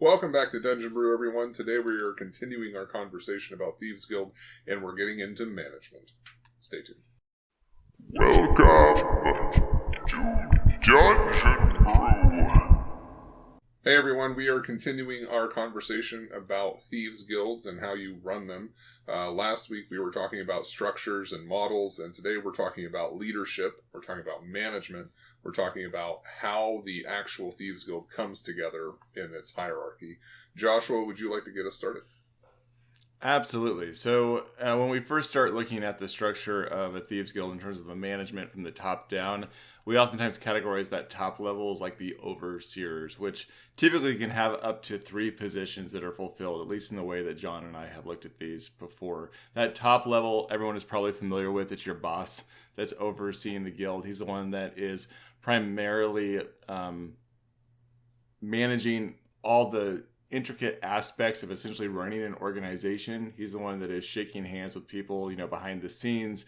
Welcome back to Dungeon Brew, everyone. Today we are continuing our conversation about Thieves Guild, and we're getting into management. Stay tuned. Welcome to Dungeon Brew. Hey everyone, we are continuing our conversation about Thieves Guilds and how you run them. Last week we were talking about structures and models, and today we're talking about leadership, we're talking about management, we're talking about how the actual Thieves Guild comes together in its hierarchy. Joshua, would you like to get us started? Absolutely. So when we first start looking at the structure of a Thieves Guild in terms of the management from the top down, we oftentimes categorize that top level as like the overseers, which typically can have up to 3 positions that are fulfilled, at least in the way that John and I have looked at these before. That top level, everyone is probably familiar with. It's your boss that's overseeing the guild. He's the one that is primarily managing all the intricate aspects of essentially running an organization. He's the one that is shaking hands with people, behind the scenes.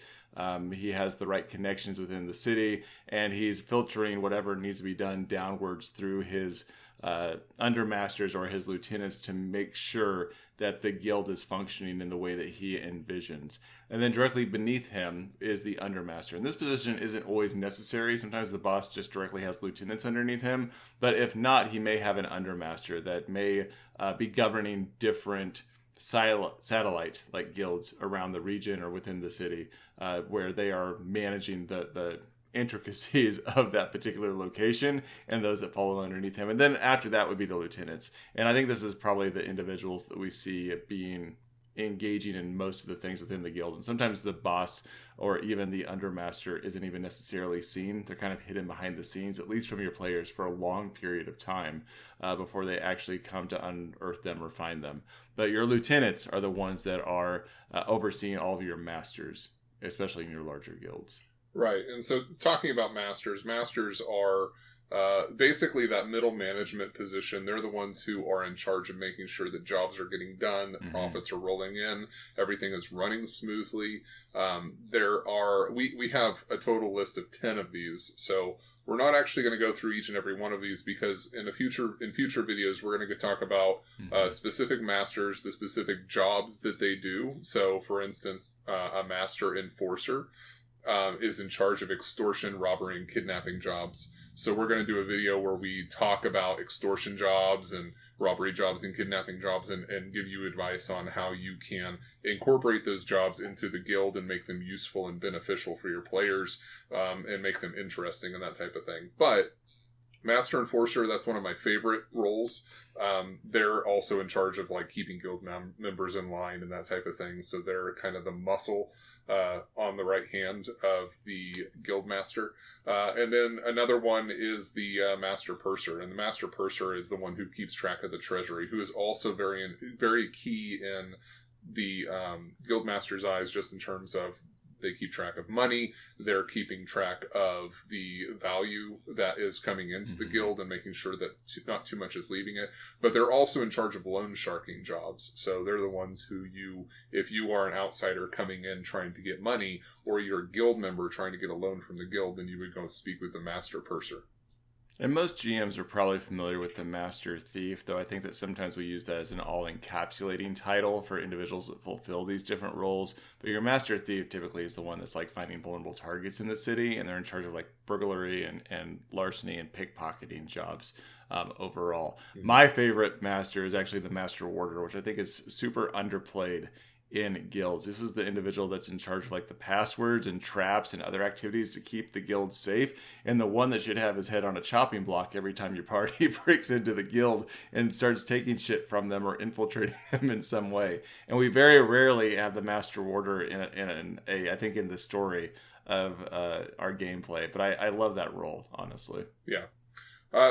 He has the right connections within the city, and he's filtering whatever needs to be done downwards through his undermasters or his lieutenants to make sure that the guild is functioning in the way that he envisions. And then directly beneath him is the undermaster. And this position isn't always necessary. Sometimes the boss just directly has lieutenants underneath him. But if not, he may have an undermaster that may be governing different satellite like guilds around the region or within the city, where they are managing the intricacies of that particular location and those that follow underneath him. And then after that would be the lieutenants. And I think this is probably the individuals that we see being engaging in most of the things within the guild. And sometimes the boss or even the undermaster isn't even necessarily seen. They're kind of hidden behind the scenes, at least from your players, for a long period of time before they actually come to unearth them or find them. But your lieutenants are the ones that are overseeing all of your masters, especially in your larger guilds. Right, and so talking about masters are basically that middle management position. They're the ones who are in charge of making sure that jobs are getting done, that profits are rolling in, everything is running smoothly. We have a total list of 10 of these, so we're not actually going to go through each and every one of these because in future videos we're going to talk about specific masters, the specific jobs that they do. So, for instance, a master enforcer is in charge of extortion, robbery, and kidnapping jobs. So we're going to do a video where we talk about extortion jobs and robbery jobs and kidnapping jobs and give you advice on how you can incorporate those jobs into the guild and make them useful and beneficial for your players and make them interesting and that type of thing. But Master Enforcer, that's one of my favorite roles. They're also in charge of keeping guild members in line and that type of thing. So they're kind of the muscle on the right hand of the guild master. And then another one is the Master Purser. And the Master Purser is the one who keeps track of the treasury, who is also very key in the guild master's eyes, just in terms of they keep track of money. They're keeping track of the value that is coming into the guild and making sure that not too much is leaving it. But they're also in charge of loan sharking jobs. So they're the ones who if you are an outsider coming in trying to get money, or you're a guild member trying to get a loan from the guild, then you would go speak with the Master Purser. And most GMs are probably familiar with the Master Thief, though I think that sometimes we use that as an all-encapsulating title for individuals that fulfill these different roles. But your Master Thief typically is the one that's finding vulnerable targets in the city, and they're in charge of burglary and larceny and pickpocketing jobs overall. My favorite master is actually the Master Warder, which I think is super underplayed in guilds. This is the individual that's in charge of the passwords and traps and other activities to keep the guild safe, and the one that should have his head on a chopping block every time your party breaks into the guild and starts taking shit from them or infiltrating them in some way. And we very rarely have the Master Warder I think in the story of our gameplay, but I love that role, honestly. Yeah.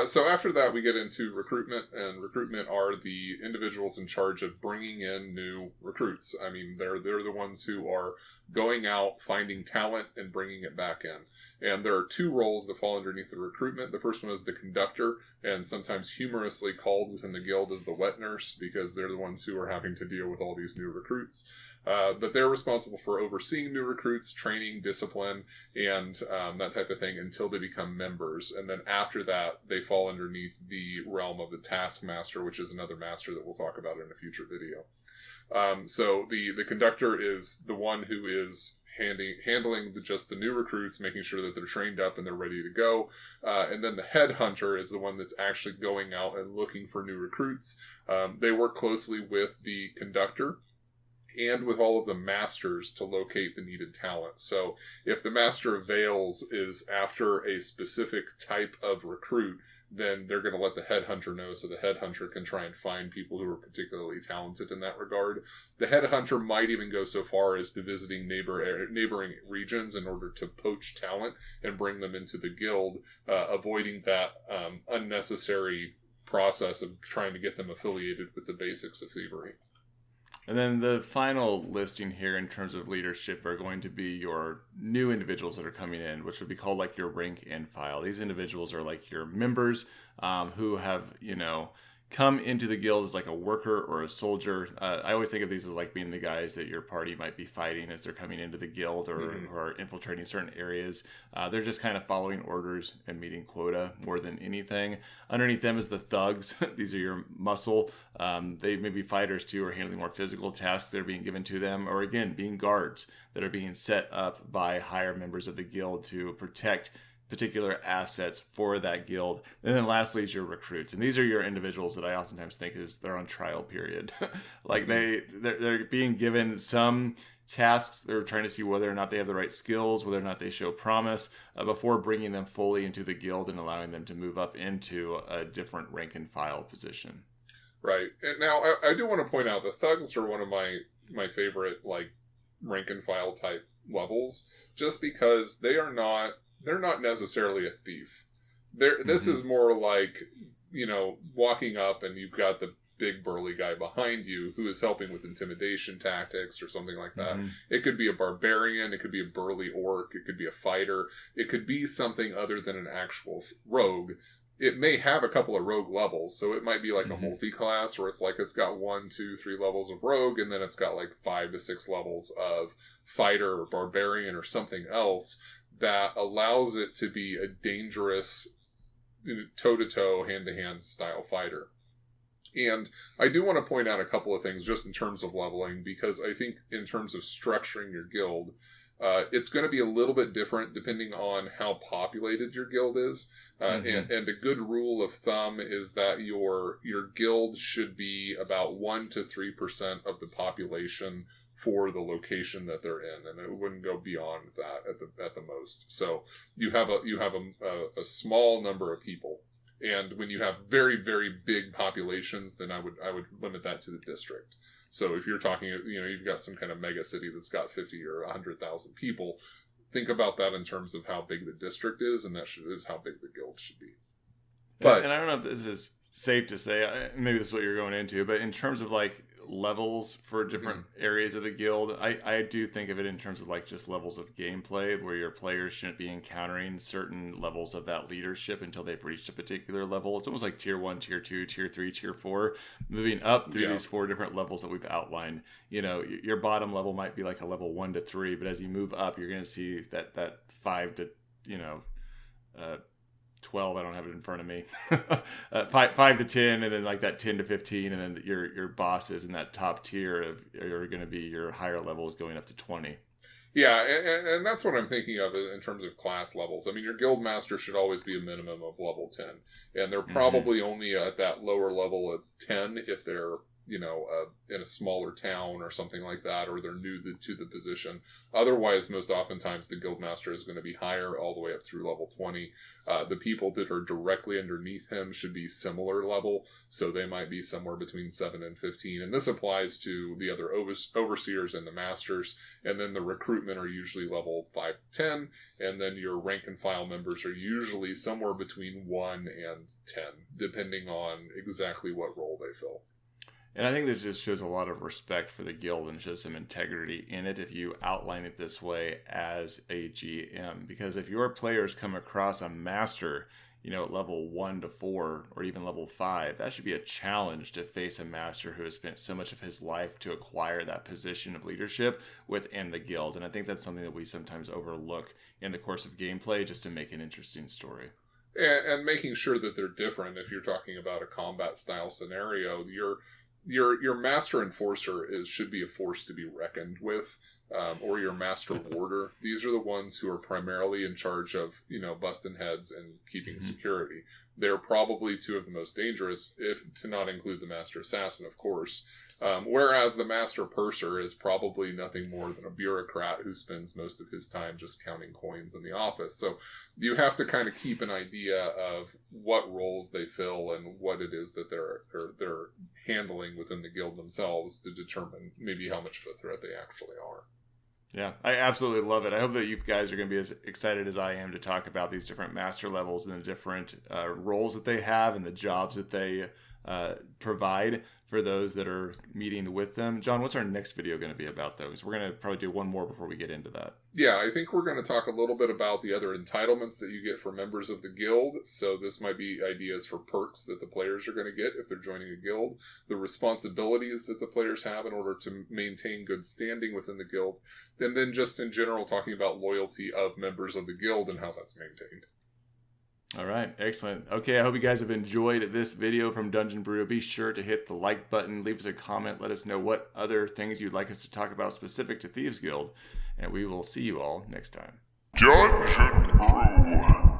So after that, we get into recruitment, and recruitment are the individuals in charge of bringing in new recruits. I mean, they're the ones who are going out, finding talent, and bringing it back in. And there are 2 roles that fall underneath the recruitment. The first one is the conductor, and sometimes humorously called within the guild as the wet nurse, because they're the ones who are having to deal with all these new recruits. But they're responsible for overseeing new recruits, training, discipline, and that type of thing until they become members. And then after that, they fall underneath the realm of the taskmaster, which is another master that we'll talk about in a future video. So the conductor is the one who is handling just the new recruits, making sure that they're trained up and they're ready to go. And then the headhunter is the one that's actually going out and looking for new recruits. They work closely with the conductor and with all of the masters to locate the needed talent. So if the master of Veils is after a specific type of recruit, then they're going to let the headhunter know, so the headhunter can try and find people who are particularly talented in that regard. The headhunter might even go so far as to visiting neighboring regions in order to poach talent and bring them into the guild, avoiding that unnecessary process of trying to get them affiliated with the basics of thievery. And then the final listing here in terms of leadership are going to be your new individuals that are coming in, which would be called like your rank and file. These individuals are like your members who have, come into the guild as like a worker or a soldier. I always think of these as like being the guys that your party might be fighting as they're coming into the guild or are infiltrating certain areas. They're just kind of following orders and meeting quota more than anything. Underneath them is the thugs. These are your muscle. They may be fighters too, or handling more physical tasks that are being given to them, or again, being guards that are being set up by higher members of the guild to protect particular assets for that guild. And then lastly is your recruits. And these are your individuals that I oftentimes think is they're on trial period. Like they're being given some tasks. They're trying to see whether or not they have the right skills, whether or not they show promise before bringing them fully into the guild and allowing them to move up into a different rank and file position. Right. And now I do want to point out the thugs are one of my favorite like rank and file type levels, just because they're not necessarily a thief. This is more like, walking up and you've got the big burly guy behind you who is helping with intimidation tactics or something like that. It could be a barbarian, it could be a burly orc, it could be a fighter, it could be something other than an actual rogue. It may have a couple of rogue levels, so it might be like a multi-class where it's got 1, 2, 3 levels of rogue, and then it's got like 5 to 6 levels of fighter or barbarian or something else that allows it to be a dangerous toe-to-toe, hand-to-hand style fighter. And I do want to point out a couple of things just in terms of leveling, because I think in terms of structuring your guild, it's going to be a little bit different depending on how populated your guild is. And a good rule of thumb is that your guild should be about 1 to 3% of the population for the location that they're in, and it wouldn't go beyond that at the most. So you have a small number of people, and when you have very, very big populations, then I would limit that to the district. So if you're talking, you've got some kind of mega city that's got 50 or 100,000 people, think about that in terms of how big the district is, and is how big the guild should be. But and I don't know if this is safe to say, maybe this is what you're going into, but in terms of like levels for different areas of the guild, I do think of it in terms of like just levels of gameplay where your players shouldn't be encountering certain levels of that leadership until they've reached a particular level. It's almost like tier 1, tier 2, tier 3, tier 4, moving up through these 4 different levels that we've outlined. Your bottom level might be like a level 1 to 3, but as you move up, you're going to see that 5 to 12, I don't have it in front of me, 5 to 10, and then like that 10 to 15, and then your bosses in that top tier are going to be your higher levels going up to 20. Yeah, and that's what I'm thinking of in terms of class levels. I mean, your guild master should always be a minimum of level 10, and they're probably only at that lower level of 10 if they're in a smaller town or something like that, or they're new to the position. Otherwise, most oftentimes the guildmaster is going to be higher all the way up through level 20. The people that are directly underneath him should be similar level, so they might be somewhere between 7 and 15. And this applies to the other overseers and the masters. And then the recruitment are usually level 5 to 10, and then your rank and file members are usually somewhere between 1 and 10, depending on exactly what role they fill. And I think this just shows a lot of respect for the guild and shows some integrity in it if you outline it this way as a GM. Because if your players come across a master at level 1 to 4 or even level 5, that should be a challenge to face a master who has spent so much of his life to acquire that position of leadership within the guild. And I think that's something that we sometimes overlook in the course of gameplay just to make an interesting story. And making sure that they're different. If you're talking about a combat style scenario, your master enforcer should be a force to be reckoned with, or your master warder. These are the ones who are primarily in charge of busting heads and keeping security. They're probably two of the most dangerous, if to not include the master assassin, of course. Whereas the master purser is probably nothing more than a bureaucrat who spends most of his time just counting coins in the office. So you have to kind of keep an idea of what roles they fill and what it is that they're handling within the guild themselves to determine maybe how much of a threat they actually are. Yeah, I absolutely love it. I hope that you guys are going to be as excited as I am to talk about these different master levels and the different roles that they have and the jobs that they provide for those that are meeting with them. John, what's our next video going to be about those? We're going to probably do one more before we get into that. Yeah, I think we're going to talk a little bit about the other entitlements that you get for members of the guild. So this might be ideas for perks that the players are going to get if they're joining a guild, the responsibilities that the players have in order to maintain good standing within the guild, and then just in general talking about loyalty of members of the guild and how that's maintained. All right, excellent. Okay, I hope you guys have enjoyed this video from Dungeon Brew. Be sure to hit the like button, leave us a comment, let us know what other things you'd like us to talk about specific to Thieves Guild, and we will see you all next time. Dungeon Brew.